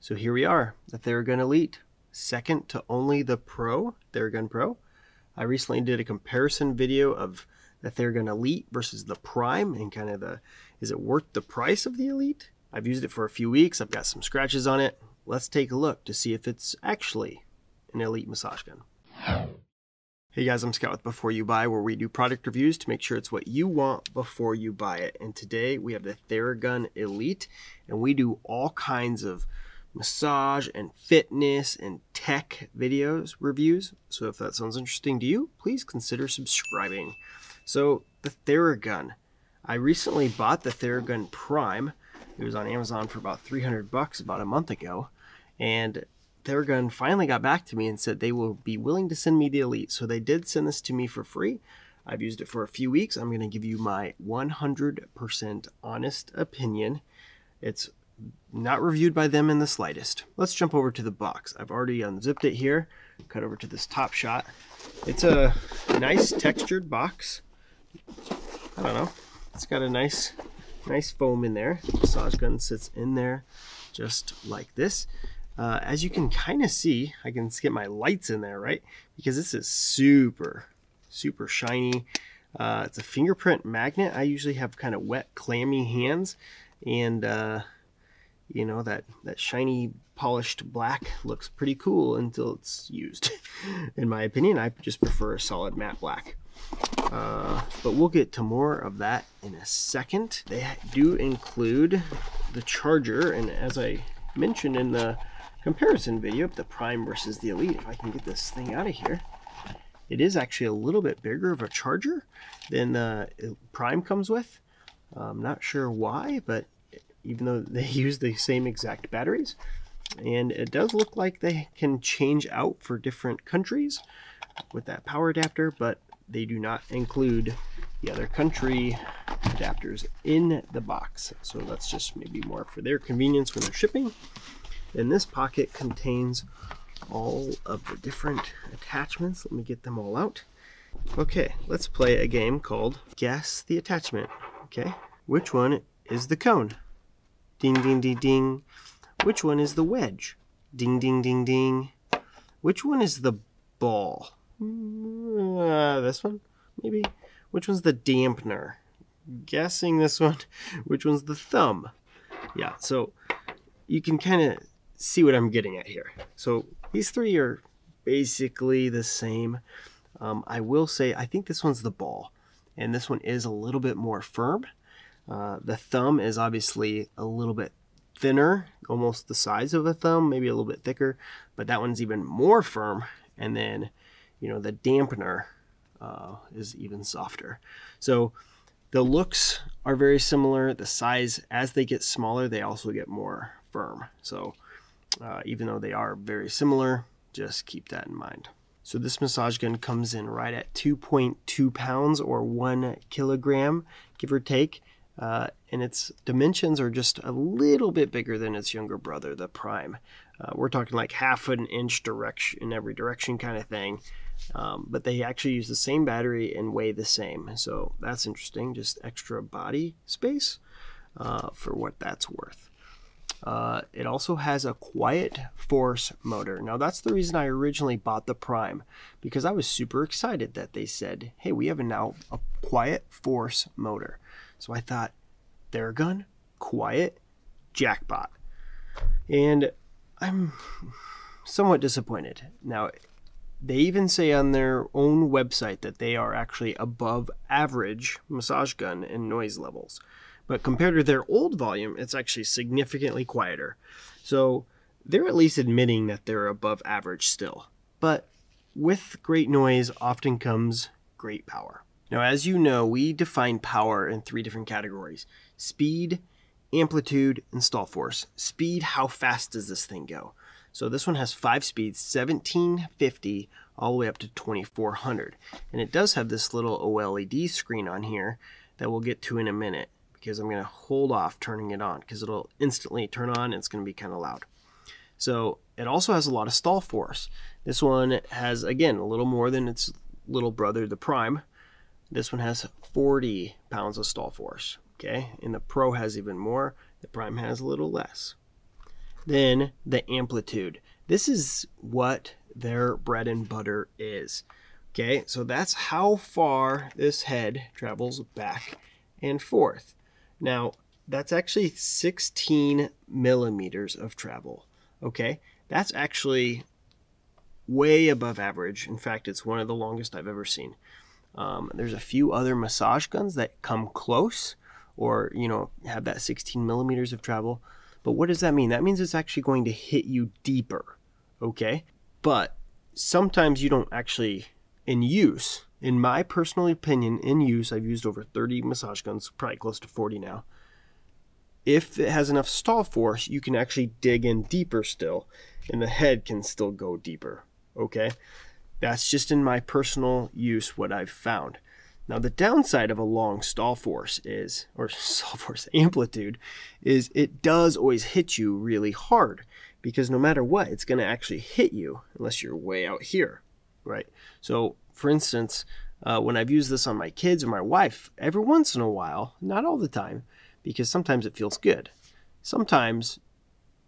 So here we are, the Theragun Elite, second to only the Pro, Theragun Pro. I recently did a comparison video of the Theragun Elite versus the Prime and kind of is it worth the price of the Elite? I've used it for a few weeks, I've got some scratches on it. Let's take a look to see if it's actually an Elite massage gun. Hey guys, I'm Scott with Before You Buy, where we do product reviews to make sure it's what you want before you buy it. And today we have the Theragun Elite, and we do all kinds of massage and fitness and tech reviews. So if that sounds interesting to you, please consider subscribing. So the Theragun, I recently bought the Theragun Prime. It was on Amazon for about 300 bucks about a month ago, and Theragun finally got back to me and said they will be willing to send me the Elite. So they did send this to me for free. I've used it for a few weeks. I'm going to give you my 100% honest opinion. It's not reviewed by them in the slightest. Let's jump over to the box. I've already unzipped it here. Cut over to this top shot. It's a nice textured box. I don't know. It's got a nice foam in there. The massage gun sits in there just like this. As you can kind of see, I can get my lights in there, right? Because this is super shiny. It's a fingerprint magnet. I usually have kind of wet, clammy hands, and you know, that shiny polished black looks pretty cool until it's used. In my opinion, I just prefer a solid matte black. But we'll get to more of that in a second. They do include the charger, and as I mentioned in the comparison video of the Prime versus the Elite, if I can get this thing out of here, it is actually a little bit bigger of a charger than the Prime comes with. I'm not sure why, but even though they use the same exact batteries, and it does look like they can change out for different countries with that power adapter, but they do not include the other country adapters in the box. So that's just maybe more for their convenience when they're shipping. And this pocket contains all of the different attachments. Let me get them all out. Okay, let's play a game called Guess the Attachment. Okay, which one is the cone? Ding, ding, ding, ding. Which one is the wedge? Ding, ding, ding, ding. Which one is the ball? This one, maybe? Which one's the dampener? Guessing this one. Which one's the thumb? Yeah, so you can kind of see what I'm getting at here. So these three are basically the same. I will say I think this one's the ball, and this one is a little bit more firm. The thumb is obviously a little bit thinner, almost the size of a thumb, maybe a little bit thicker, but that one's even more firm. And then, you know, the dampener is even softer. So the looks are very similar. The size, as they get smaller, they also get more firm. So even though they are very similar, just keep that in mind. So this massage gun comes in right at 2.2 pounds or 1 kilogram, give or take. And its dimensions are just a little bit bigger than its younger brother, the Prime. We're talking like half an inch direction in every direction kind of thing. But they actually use the same battery and weigh the same. So that's interesting, just extra body space for what that's worth. It also has a quiet force motor. Now that's the reason I originally bought the Prime, because I was super excited that they said, hey, we have now a quiet force motor. So I thought, Theragun, quiet, jackpot. And I'm somewhat disappointed. Now, they even say on their own website that they are actually above average massage gun in noise levels. But compared to their old volume, it's actually significantly quieter. So they're at least admitting that they're above average still. But with great noise often comes great power. Now, as you know, we define power in 3 different categories: speed, amplitude, and stall force. Speed, how fast does this thing go? So this one has 5 speeds, 1750 all the way up to 2400. And it does have this little OLED screen on here that we'll get to in a minute, because I'm going to hold off turning it on because it'll instantly turn on and it's going to be kind of loud. So it also has a lot of stall force. This one has, again, a little more than its little brother, the Prime. This one has 40 pounds of stall force, okay? And the Pro has even more. The Prime has a little less. Then the amplitude. This is what their bread and butter is. Okay, so that's how far this head travels back and forth. Now, that's actually 16 millimeters of travel. Okay, that's actually way above average. In fact, it's one of the longest I've ever seen. There's a few other massage guns that come close or, have that 16 millimeters of travel. But what does that mean? That means it's actually going to hit you deeper, okay? But sometimes you don't actually, in use, in my personal opinion, in use, I've used over 30 massage guns, probably close to 40 now. If it has enough stall force, you can actually dig in deeper still, and the head can still go deeper, okay? That's just in my personal use what I've found. Now the downside of a long stall force is, or stall force amplitude, is it does always hit you really hard because no matter what, it's going to actually hit you unless you're way out here, right? So for instance, when I've used this on my kids or my wife, every once in a while, not all the time, because sometimes it feels good. Sometimes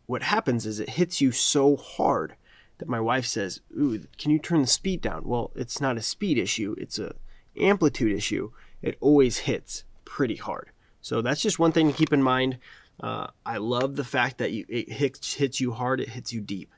what happens is it hits you so hard that my wife says, "Ooh, can you turn the speed down?" Well, it's not a speed issue, it's a amplitude issue. It always hits pretty hard. So that's just one thing to keep in mind. I love the fact that it hits you hard, it hits you deep.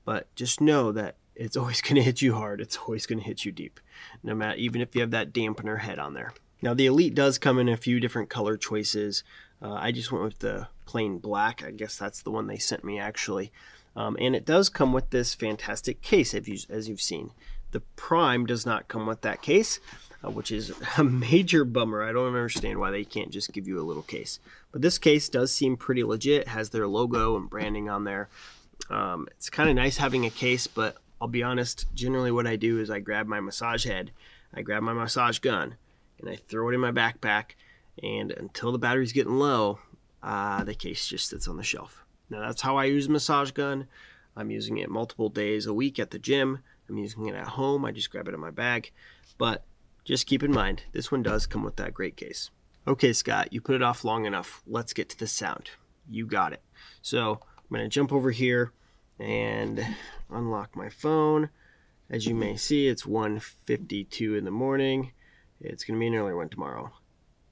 But just know that it's always going to hit you hard, it's always going to hit you deep, no matter, even if you have that dampener head on there. Now the Elite does come in a few different color choices. I just went with the plain black. I guess that's the one they sent me actually. And it does come with this fantastic case, as you've seen. The Prime does not come with that case, which is a major bummer. I don't understand why they can't just give you a little case. But this case does seem pretty legit. It has their logo and branding on there. It's kind of nice having a case, but I'll be honest, generally what I do is I grab my massage head, I grab my massage gun, and I throw it in my backpack, and until the battery's getting low, the case just sits on the shelf. Now that's how I use a massage gun. I'm using it multiple days a week at the gym. I'm using it at home. I just grab it in my bag. But just keep in mind, this one does come with that great case. Okay, Scott, you put it off long enough. Let's get to the sound. You got it. So I'm going to jump over here and unlock my phone. As you may see, it's 1:52 in the morning. It's going to be an earlier one tomorrow.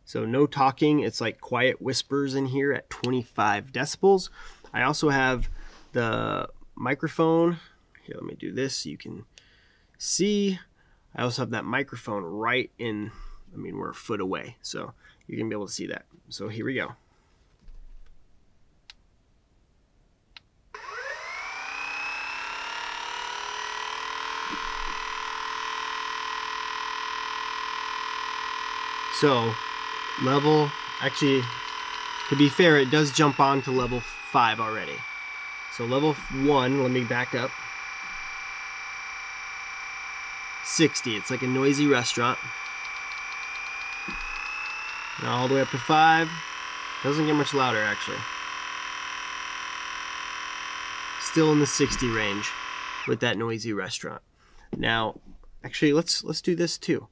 So no talking. It's like quiet whispers in here at 25 decibels. I also have the microphone. Here, let me do this so you can see. I also have that microphone right in, we're a foot away. So you're going to be able to see that. So here we go. So level, actually, to be fair, it does jump on to level 5 already. So level 1, let me back up. 60, it's like a noisy restaurant. Now all the way up to 5. Doesn't get much louder actually. Still in the 60 range with that noisy restaurant. Now, actually, let's do this too.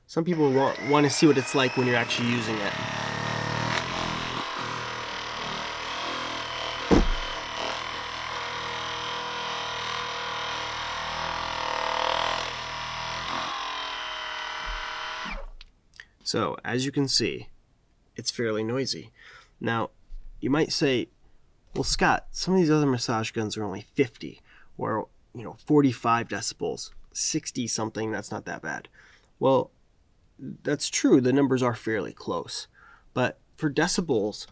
Some people want to see what it's like when you're actually using it. So, as you can see, it's fairly noisy. Now, you might say, well, Scott, some of these other massage guns are only 50 or, 45 decibels, 60 something, that's not that bad. Well, that's true, the numbers are fairly close. But for decibels,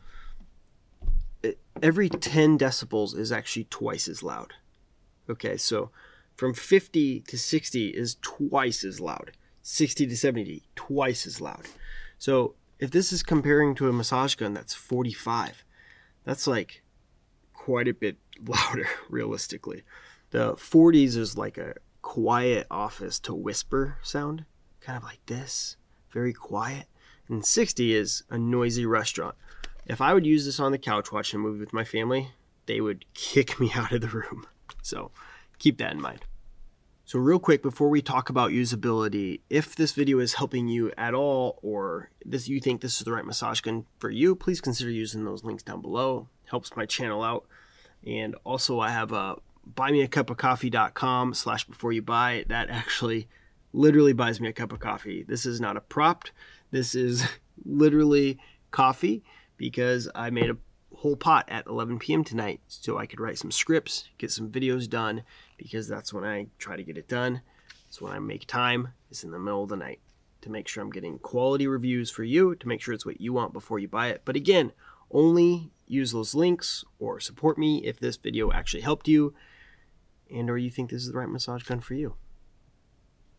every 10 decibels is actually twice as loud. Okay, so from 50 to 60 is twice as loud. 60 to 70, twice as loud. So if this is comparing to a massage gun that's 45, that's like quite a bit louder, realistically. The 40s is like a quiet office to whisper sound, kind of like this, very quiet. And 60 is a noisy restaurant. If I would use this on the couch watching a movie with my family, they would kick me out of the room. So keep that in mind. So real quick, before we talk about usability, if this video is helping you at all, or you think this is the right massage gun for you, please consider using those links down below. Helps my channel out. And also I have a buymeacupofcoffee.com/beforeyoubuy. That actually literally buys me a cup of coffee. This is not a prop. This is literally coffee, because I made a whole pot at 11 p.m. tonight so I could write some scripts, get some videos done, because that's when I try to get it done. It's when I make time, is in the middle of the night, to make sure I'm getting quality reviews for you, to make sure it's what you want before you buy it. But again, only use those links or support me if this video actually helped you and or you think this is the right massage gun for you.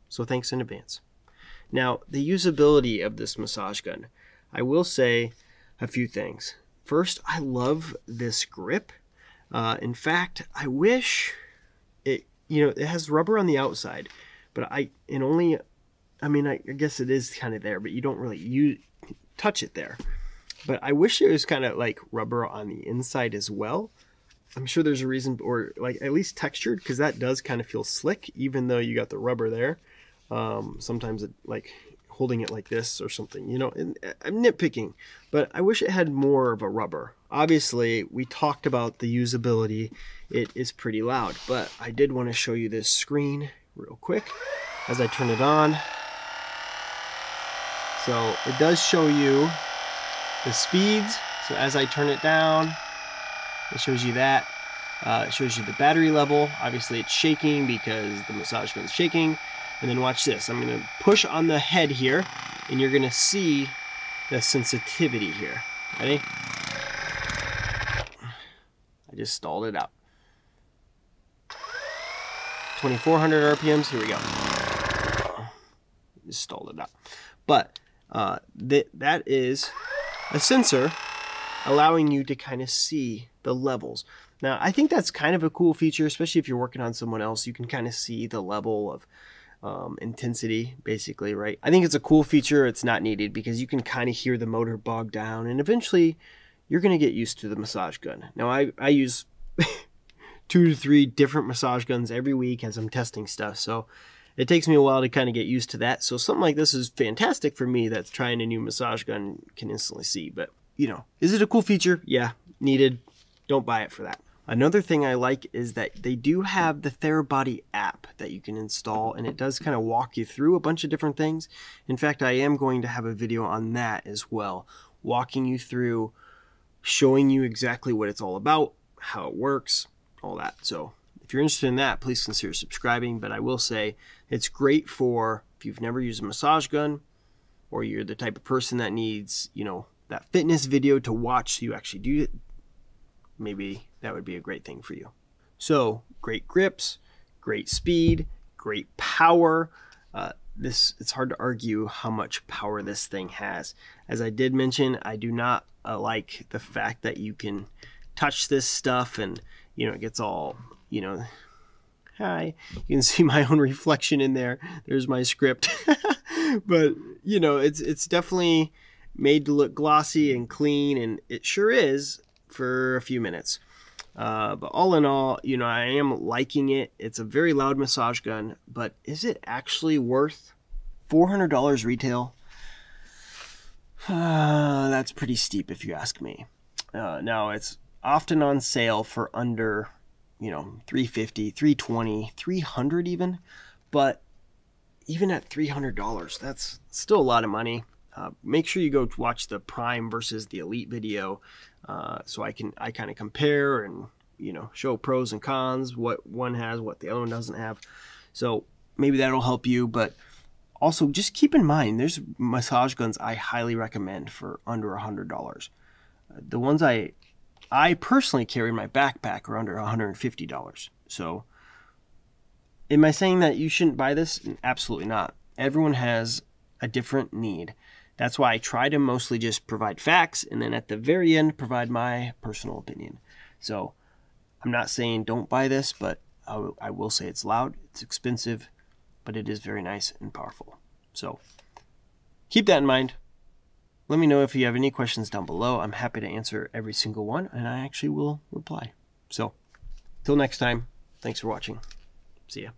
So thanks in advance. Now, the usability of this massage gun, I will say a few things. First, I love this grip. In fact, I wish it, it has rubber on the outside, but I guess it is kind of there, but you don't really touch it there. But I wish it was kind of like rubber on the inside as well. I'm sure there's a reason, or like at least textured, because that does kind of feel slick, even though you got the rubber there. Sometimes it, like holding it like this or something, and I'm nitpicking, but I wish it had more of a rubber. Obviously, we talked about the usability. It is pretty loud, but I did want to show you this screen real quick as I turn it on. So it does show you the speeds. So as I turn it down, it shows you that. It shows you the battery level. Obviously it's shaking because the massage gun is shaking. And then watch this. I'm going to push on the head here, and you're going to see the sensitivity here. Ready? I just stalled it out. 2400 RPMs. Here we go. Just stalled it out. But that is a sensor allowing you to kind of see the levels. Now, I think that's kind of a cool feature, especially if you're working on someone else. You can kind of see the level of intensity, basically, right? I think it's a cool feature. It's not needed because you can kind of hear the motor bog down, and eventually you're going to get used to the massage gun. Now, I use 2 to 3 different massage guns every week as I'm testing stuff, so it takes me a while to kind of get used to that. So something like this is fantastic for me that's trying a new massage gun, can instantly see. But, is it a cool feature? Yeah, needed. Don't buy it for that. Another thing I like is that they do have the Therabody app that you can install, and it does kind of walk you through a bunch of different things. In fact, I am going to have a video on that as well, walking you through, showing you exactly what it's all about, how it works, all that. So if you're interested in that, please consider subscribing. But I will say it's great for if you've never used a massage gun, or you're the type of person that needs, that fitness video to watch so you actually do it. Maybe that would be a great thing for you. So great grips, great speed, great power. It's hard to argue how much power this thing has. As I did mention, I do not like the fact that you can touch this stuff and it gets all, hi, you can see my own reflection in there. There's my script. But it's definitely made to look glossy and clean, and it sure is for a few minutes. But all in all, I am liking it. It's a very loud massage gun, but is it actually worth $400 retail? That's pretty steep if you ask me. Now it's often on sale for under, $350, $320, $300 even. But even at $300, that's still a lot of money. Make sure you go watch the Prime versus the Elite video, so I kind of compare and show pros and cons, what one has, what the other one doesn't have. So maybe that'll help you. But also just keep in mind, there's massage guns I highly recommend for under $100. The ones I personally carry in my backpack are under $150. So am I saying that you shouldn't buy this? Absolutely not. Everyone has a different need. That's why I try to mostly just provide facts, and then at the very end provide my personal opinion. So I'm not saying don't buy this, but I will say it's loud, it's expensive, but it is very nice and powerful. So keep that in mind. Let me know if you have any questions down below. I'm happy to answer every single one, and I actually will reply. So till next time, thanks for watching. See ya.